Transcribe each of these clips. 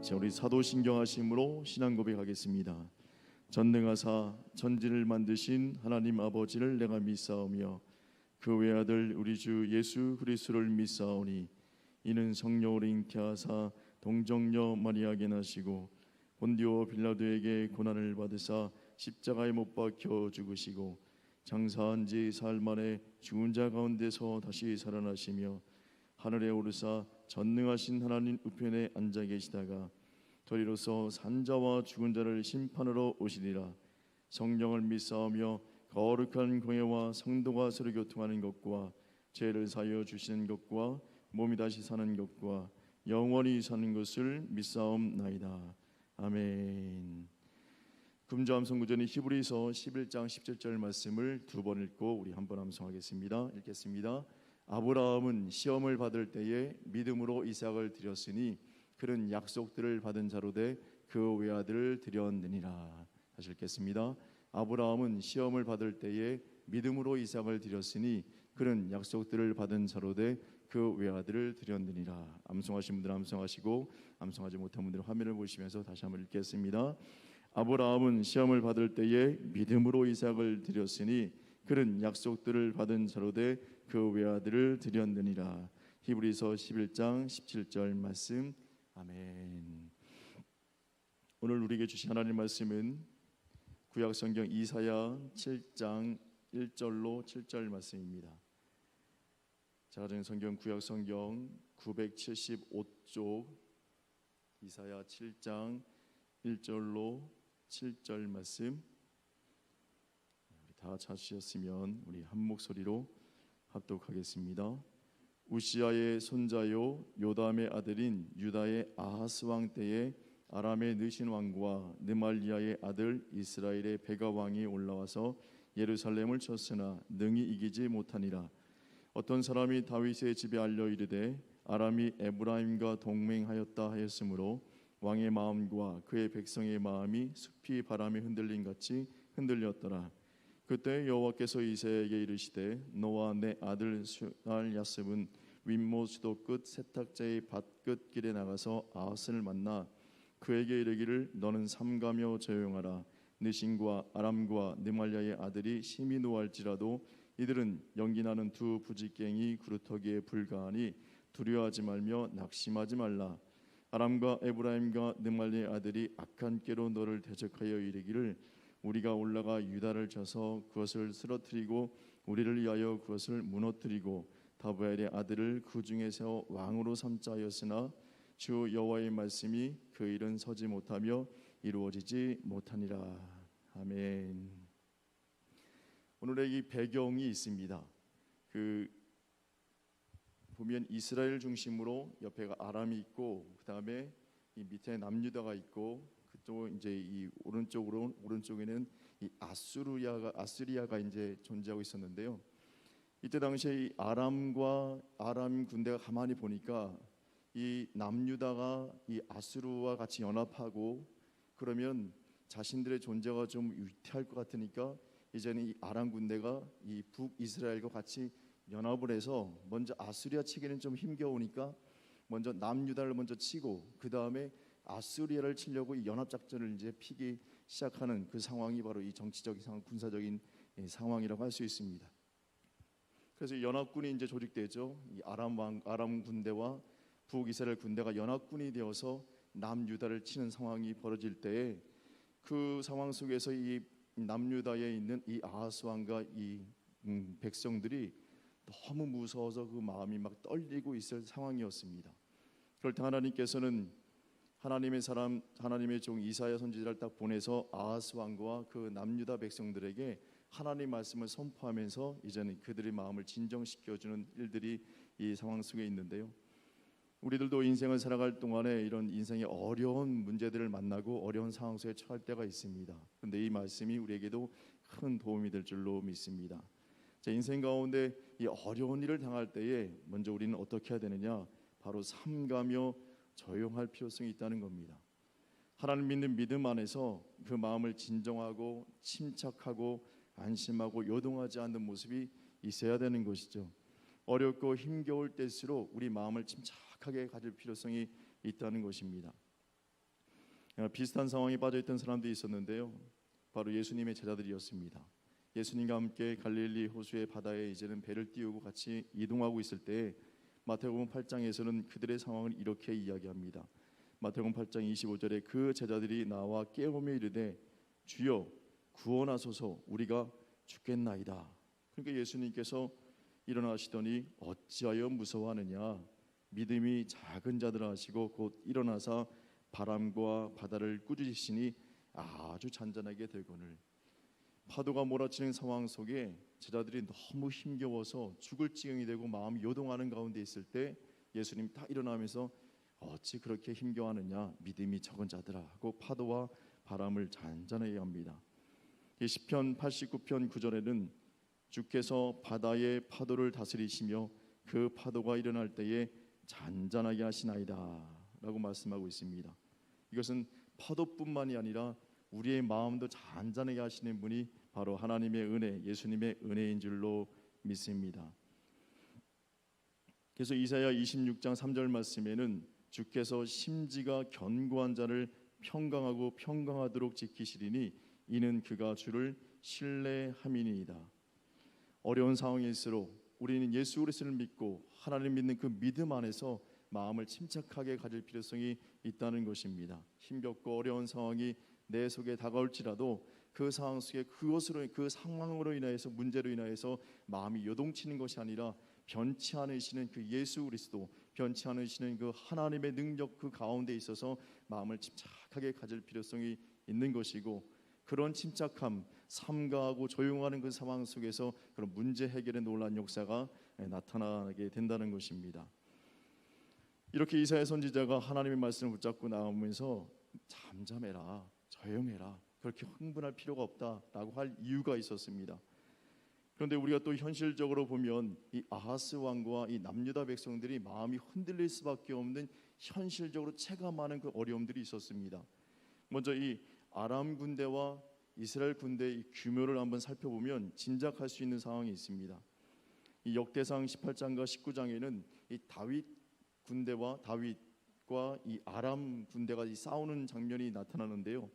자, 우리 사도신경 하심으로 신앙 고백하겠습니다. 전능하사 천지를 만드신 하나님 아버지를 내가 믿사오며 그 외아들 우리 주 예수 그리스도를 믿사오니 이는 성령으로 잉태하사 동정녀 마리아에게 나시고 본디오 빌라도에게 고난을 받으사 십자가에 못 박혀 죽으시고 장사한 지 사흘 만에 죽은 자 가운데서 다시 살아나시며 하늘에 오르사 전능하신 하나님 우편에 앉아 계시다가 도리로서 산자와 죽은 자를 심판하러 오시리라. 성령을 믿사오며 거룩한 공예와 성도가 서로 교통하는 것과 죄를 사하여 주시는 것과 몸이 다시 사는 것과 영원히 사는 것을 믿사옵나이다. 아멘. 금주 암송구전이 히브리서 11장 17절 말씀을 두 번 읽고 우리 한 번 암송하겠습니다. 읽겠습니다. 아브라함은 시험을 받을 때에 믿음으로 이삭을 드렸으니 그는 약속들을 받은 자로 돼 그 외아들을 드렸느니라. 다시 읽겠습니다. 아브라함은 시험을 받을 때에 믿음으로 이삭을 드렸으니 그는 약속들을 받은 자로 돼 그 외아들을 드렸느니라. 암송하신 분들 암송하시고 암송하지 못한 분들 화면을 보시면서 다시 한번 읽겠습니다. 아브라함은 시험을 받을 때에 믿음으로 이삭을 드렸으니 그는 약속들을 받은 자로 돼 그 외아들을 드렸느니라. 히브리서 11장 17절 말씀. 아멘. 오늘 우리에게 주신 하나님 말씀은 구약성경 이사야 7장 1절로 7절 말씀입니다. 제가 가진 성경 구약성경 975쪽 이사야 7장 1절로 7절 말씀. 다 찾으셨으면 우리 한 목소리로 합독하겠습니다. 우시아의 손자요 요담의 아들인 유다의 아하스 왕 때에 아람의 느신 왕과 느말리아의 아들 이스라엘의 베가 왕이 올라와서 예루살렘을 쳤으나 능히 이기지 못하니라. 어떤 사람이 다윗의 집에 알려 이르되 아람이 에브라임과 동맹하였다 하였으므로 왕의 마음과 그의 백성의 마음이 숲이 바람에 흔들림 같이 흔들렸더라. 그때 여호와께서 이사야에게 이르시되 너와 내 아들 수알 야셉은 윗모 수도 끝 세탁자의 밭 끝 길에 나가서 아하스를 만나 그에게 이르기를 너는 삼가며 조용하라. 느신과 아람과 느말리아의 아들이 심히 노할지라도 이들은 연기나는 두 부지깽이 그루터기에 불과하니 두려워하지 말며 낙심하지 말라. 아람과 에브라임과 느말리의 아들이 악한 꾀로 너를 대적하여 이르기를 우리가 올라가 유다를 쳐서 그것을 쓰러뜨리고 우리를 위하여 그것을 무너뜨리고 다브엘의 아들을 그 중에 세워 왕으로 삼자 하였으나 주 여호와의 말씀이 그 일은 서지 못하며 이루어지지 못하니라. 아멘. 오늘의 이 배경이 있습니다. 보면 이스라엘 중심으로 옆에가 아람이 있고 그 다음에 이 밑에 남유다가 있고 그쪽 이제 이 오른쪽에는 이 아수리아가 이제 존재하고 있었는데요. 이때 당시에 이 아람 군대가 가만히 보니까 이 남유다가 이 아수르와 같이 연합하고 그러면 자신들의 존재가 좀 위태할 것 같으니까 이제는 이 아람 군대가 이 북이스라엘과 같이 연합을 해서 먼저 아수리아 치기는 좀 힘겨우니까 먼저 남유다를 먼저 치고 그 다음에 아수리아를 치려고 이 연합 작전을 이제 피기 시작하는 그 상황이 바로 이 정치적인 상황, 군사적인 상황이라고 할 수 있습니다. 그래서 연합군이 이제 조직되죠. 이 아람 군대와 북이스라엘 군대가 연합군이 되어서 남유다를 치는 상황이 벌어질 때에 그 상황 속에서 이 남유다에 있는 이 아하스 왕과 이 백성들이 너무 무서워서 그 마음이 막 떨리고 있을 상황이었습니다. 그럴 때 하나님께서는 하나님의 사람, 하나님의 종 이사야 선지자를 딱 보내서 아하스 왕과 그 남유다 백성들에게 하나님 말씀을 선포하면서 이제는 그들의 마음을 진정시켜주는 일들이 이 상황 속에 있는데요. 우리들도 인생을 살아갈 동안에 이런 인생의 어려운 문제들을 만나고 어려운 상황 속에 처할 때가 있습니다. 그런데 이 말씀이 우리에게도 큰 도움이 될 줄로 믿습니다. 제 인생 가운데 이 어려운 일을 당할 때에 먼저 우리는 어떻게 해야 되느냐? 바로 삼가며 조용할 필요성이 있다는 겁니다. 하나님 믿는 믿음 안에서 그 마음을 진정하고 침착하고 안심하고 요동하지 않는 모습이 있어야 되는 것이죠. 어렵고 힘겨울 때일수록 우리 마음을 침착하게 가질 필요성이 있다는 것입니다. 비슷한 상황에 빠져있던 사람들이 있었는데요. 바로 예수님의 제자들이었습니다. 예수님과 함께 갈릴리 호수의 바다에 이제는 배를 띄우고 같이 이동하고 있을 때 마태복음 8장에서는 그들의 상황을 이렇게 이야기합니다. 마태복음 8장 25절에 그 제자들이 나와 깨우며 이르되 주여 구원하소서 우리가 죽겠나이다. 그러니까 예수님께서 일어나시더니 어찌하여 무서워하느냐 믿음이 작은 자들아 하시고 곧 일어나사 바람과 바다를 꾸짖으시니 아주 잔잔하게 되거늘. 파도가 몰아치는 상황 속에 제자들이 너무 힘겨워서 죽을 지경이 되고 마음이 요동하는 가운데 있을 때 예수님이 딱 일어나면서 어찌 그렇게 힘겨워하느냐 믿음이 적은 자들아 하고 파도와 바람을 잔잔하게 합니다. 시편 89편 9절에는 주께서 바다의 파도를 다스리시며 그 파도가 일어날 때에 잔잔하게 하시나이다 라고 말씀하고 있습니다. 이것은 파도뿐만이 아니라 우리의 마음도 잔잔하게 하시는 분이 바로 하나님의 은혜, 예수님의 은혜인 줄로 믿습니다. 그래서 이사야 26장 3절 말씀에는 주께서 심지가 견고한 자를 평강하고 평강하도록 지키시리니 이는 그가 주를 신뢰함이니이다. 어려운 상황일수록 우리는 예수 그리스도를 믿고 하나님 믿는 그 믿음 안에서 마음을 침착하게 가질 필요성이 있다는 것입니다. 힘겹고 어려운 상황이 내 속에 다가올지라도 그 상황 속에 그것으로 그 상황으로 인하여서 문제로 인하여서 마음이 요동치는 것이 아니라 변치 않으시는 그 예수 그리스도, 변치 않으시는 그 하나님의 능력 그 가운데 있어서 마음을 침착하게 가질 필요성이 있는 것이고, 그런 침착함, 삼가하고 조용하는 그 상황 속에서 그런 문제 해결의 놀라운 역사가 나타나게 된다는 것입니다. 이렇게 이사야 선지자가 하나님의 말씀을 붙잡고 나오면서 잠잠해라, 조용해라, 그렇게 흥분할 필요가 없다라고 할 이유가 있었습니다. 그런데 우리가 또 현실적으로 보면 이 아하스 왕과 이 남유다 백성들이 마음이 흔들릴 수밖에 없는 현실적으로 체감하는 그 어려움들이 있었습니다. 먼저 이 아람 군대와 이스라엘 군대의 규모를 한번 살펴보면 짐작할 수 있는 상황이 있습니다. 이 역대상 18장과 19장에는 이 다윗 군대와 다윗과 이 아람 군대가 싸우는 장면이 나타나는데요.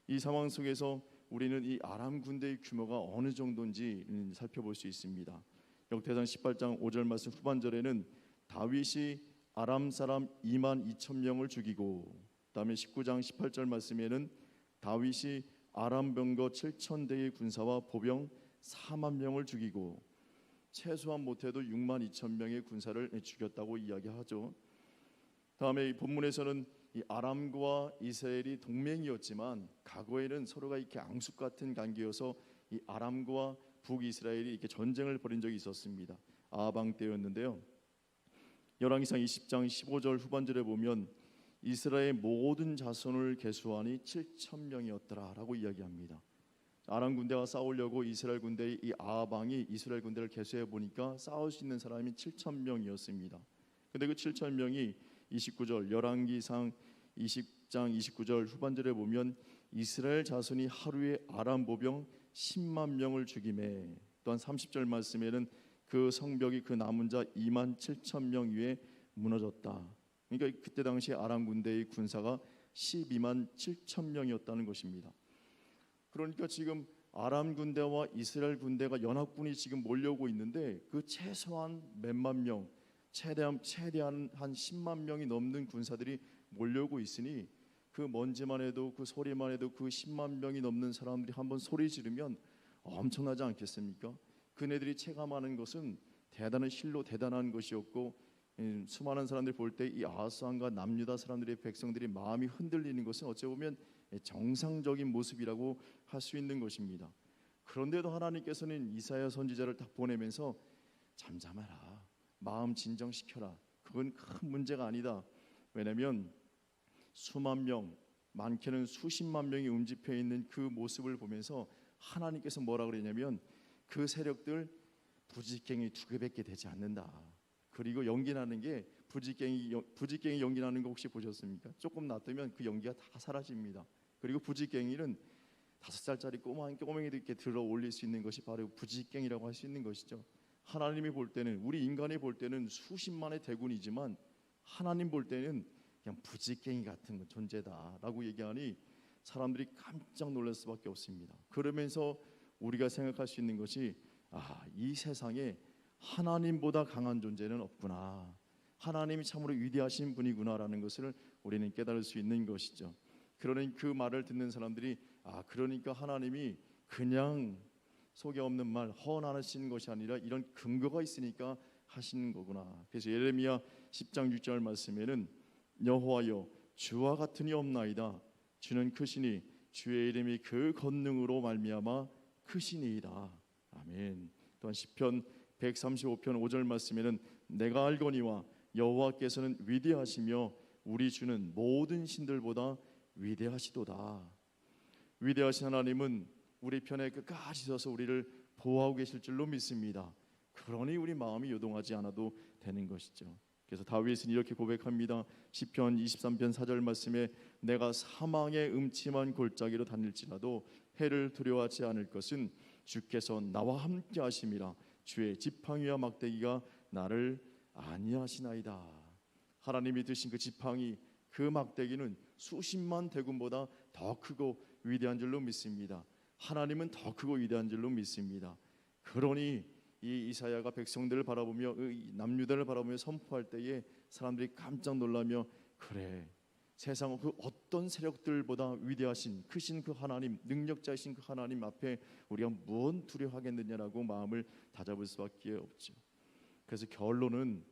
이 상황 속에서 우리는 이 아람 군대의 규모가 어느 정도인지 살펴볼 수 있습니다. 역대상 18장 5절 말씀 후반절에는 다윗이 아람 사람 2만 2천 명을 죽이고, 그다음에 19장 18절 말씀에는 다윗이 아람 병거 7천 대의 군사와 보병 4만 명을 죽이고 최소한 못해도 6만 2천 명의 군사를 죽였다고 이야기하죠. 다음에 이 본문에서는 이 아람과 이스라엘이 동맹이었지만 과거에는 서로가 이렇게 앙숙 같은 관계여서 이 아람과 북이스라엘이 이렇게 전쟁을 벌인 적이 있었습니다. 아방 때였는데요. 열왕기상 20장 15절 후반절에 보면 이스라엘 모든 자손을 계수하니 7천 명이었더라라고 이야기합니다. 아람 군대와 싸우려고 이스라엘 군대의 이 아방이 이스라엘 군대를 계수해 보니까 싸울 수 있는 사람이 7천 명이었습니다. 근데 그 7천 명이 29절 열왕기상 20장 29절 후반절에 보면 이스라엘 자손이 하루에 아람 보병 10만 명을 죽이매, 또한 30절 말씀에는 그 성벽이 그 남은 자 2만 7천 명 위에 무너졌다. 그러니까 그때 당시 아람 군대의 군사가 12만 7천 명이었다는 것입니다. 그러니까 지금 아람 군대와 이스라엘 군대가 연합군이 지금 몰려오고 있는데 그 최소한 몇만 명, 최대한 한 10만 명이 넘는 군사들이 몰려오고 있으니 그 먼지만 해도 그 소리만 해도 그 10만 명이 넘는 사람들이 한번 소리 지르면 엄청나지 않겠습니까? 그네들이 체감하는 것은 대단한 실로 대단한 것이었고, 수많은 사람들이 볼 때 이 아하스 왕과 남유다 사람들의 백성들이 마음이 흔들리는 것은 어찌 보면 정상적인 모습이라고 할 수 있는 것입니다. 그런데도 하나님께서는 이사야 선지자를 딱 보내면서 잠잠해라, 마음 진정시켜라, 그건 큰 문제가 아니다. 왜냐하면 수만 명, 많게는 수십만 명이 움집해 있는 그 모습을 보면서 하나님께서 뭐라 그러냐면 그 세력들 부지깽이 두 개밖에 되지 않는다. 그리고 연기나는 게 부지깽이 연기나는 거 혹시 보셨습니까? 조금 놔두면 그 연기가 다 사라집니다. 그리고 부지깽이는 5살짜리 꼬맹이도 이렇게 들어 올릴 수 있는 것이 바로 부지깽이라고 할 수 있는 것이죠. 하나님이 볼 때는, 우리 인간이 볼 때는 수십만의 대군이지만 하나님 볼 때는 그냥 부지깽이 같은 존재다라고 얘기하니 사람들이 깜짝 놀랄 수밖에 없습니다. 그러면서 우리가 생각할 수 있는 것이 이 세상에 하나님보다 강한 존재는 없구나. 하나님이 참으로 위대하신 분이구나라는 것을 우리는 깨달을 수 있는 것이죠. 그러니 그 말을 듣는 사람들이 그러니까 하나님이 그냥 속에 없는 말 허언하시는 것이 아니라 이런 근거가 있으니까 하시는 거구나. 그래서 예레미야 10장 6절 말씀에는 여호와여 주와 같으니 없나이다. 주는 크시니 주의 이름이 그 권능으로 말미암아 크시니이다. 아멘. 또한 시편 135편 5절 말씀에는 내가 알거니와 여호와께서는 위대하시며 우리 주는 모든 신들보다 위대하시도다. 위대하신 하나님은 우리 편에 끝까지 서서 우리를 보호하고 계실 줄로 믿습니다. 그러니 우리 마음이 요동하지 않아도 되는 것이죠. 그래서 다윗은 이렇게 고백합니다. 시편 23편 4절 말씀에 내가 사망의 음침한 골짜기로 다닐지라도 해를 두려워하지 않을 것은 주께서 나와 함께 하심이라. 주의 지팡이와 막대기가 나를 안위하시나이다. 하나님이 드신 그 지팡이, 그 막대기는 수십만 대군보다 더 크고 위대한 줄로 믿습니다. 하나님은 더 크고 위대한 줄로 믿습니다. 그러니 이 이사야가 백성들을 바라보며 남유다를 바라보며 선포할 때에 사람들이 깜짝 놀라며 그래, 세상 그 어떤 세력들보다 위대하신 크신 그 하나님, 능력자이신 그 하나님 앞에 우리가 무엇 두려워하겠느냐라고 마음을 다잡을 수밖에 없죠. 그래서 결국은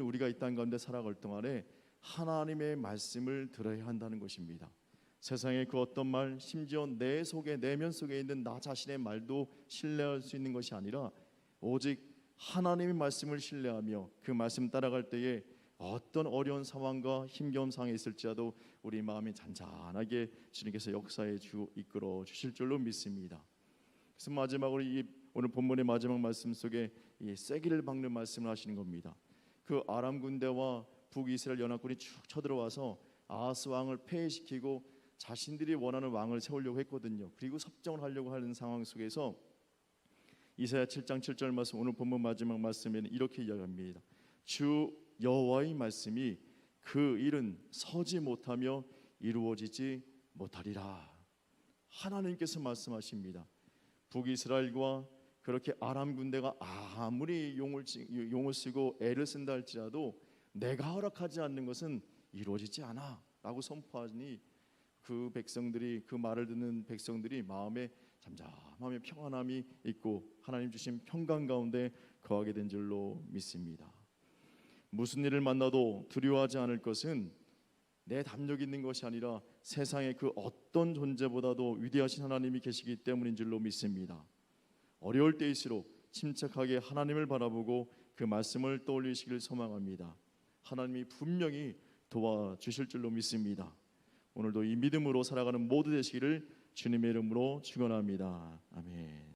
우리가 이 땅 가운데 살아갈 동안에 하나님의 말씀을 들어야 한다는 것입니다. 세상의 그 어떤 말, 심지어 내 속에, 내면 속에 있는 나 자신의 말도 신뢰할 수 있는 것이 아니라 오직 하나님의 말씀을 신뢰하며 그 말씀 따라갈 때에 어떤 어려운 상황과 힘겨운 상황에 있을지라도 우리 마음이 잔잔하게 주님께서 역사에 이끌어 주실 줄로 믿습니다. 그래서 마지막으로 오늘 본문의 마지막 말씀 속에 이 쐐기를 박는 말씀을 하시는 겁니다. 그 아람 군대와 북이스라엘 연합군이 쭉 쳐들어와서 아하스 왕을 폐위시키고 자신들이 원하는 왕을 세우려고 했거든요. 그리고 섭정을 하려고 하는 상황 속에서 이사야 7장 7절 말씀, 오늘 본문 마지막 말씀에는 이렇게 이야기합니다. 주 여호와의 말씀이 그 일은 서지 못하며 이루어지지 못하리라. 하나님께서 말씀하십니다. 북이스라엘과 그렇게 아람 군대가 아무리 용을 쓰고 애를 쓴다 할지라도 내가 허락하지 않는 것은 이루어지지 않아 라고 선포하니 그 백성들이, 그 말을 듣는 백성들이 마음에 잠잠하며 평안함이 있고 하나님 주신 평강 가운데 거하게 된 줄로 믿습니다. 무슨 일을 만나도 두려워하지 않을 것은 내 담력 있는 것이 아니라 세상의 그 어떤 존재보다도 위대하신 하나님이 계시기 때문인 줄로 믿습니다. 어려울 때일수록 침착하게 하나님을 바라보고 그 말씀을 떠올리시길 소망합니다. 하나님이 분명히 도와주실 줄로 믿습니다. 오늘도 이 믿음으로 살아가는 모두 되시기를 주님의 이름으로 축원합니다. 아멘.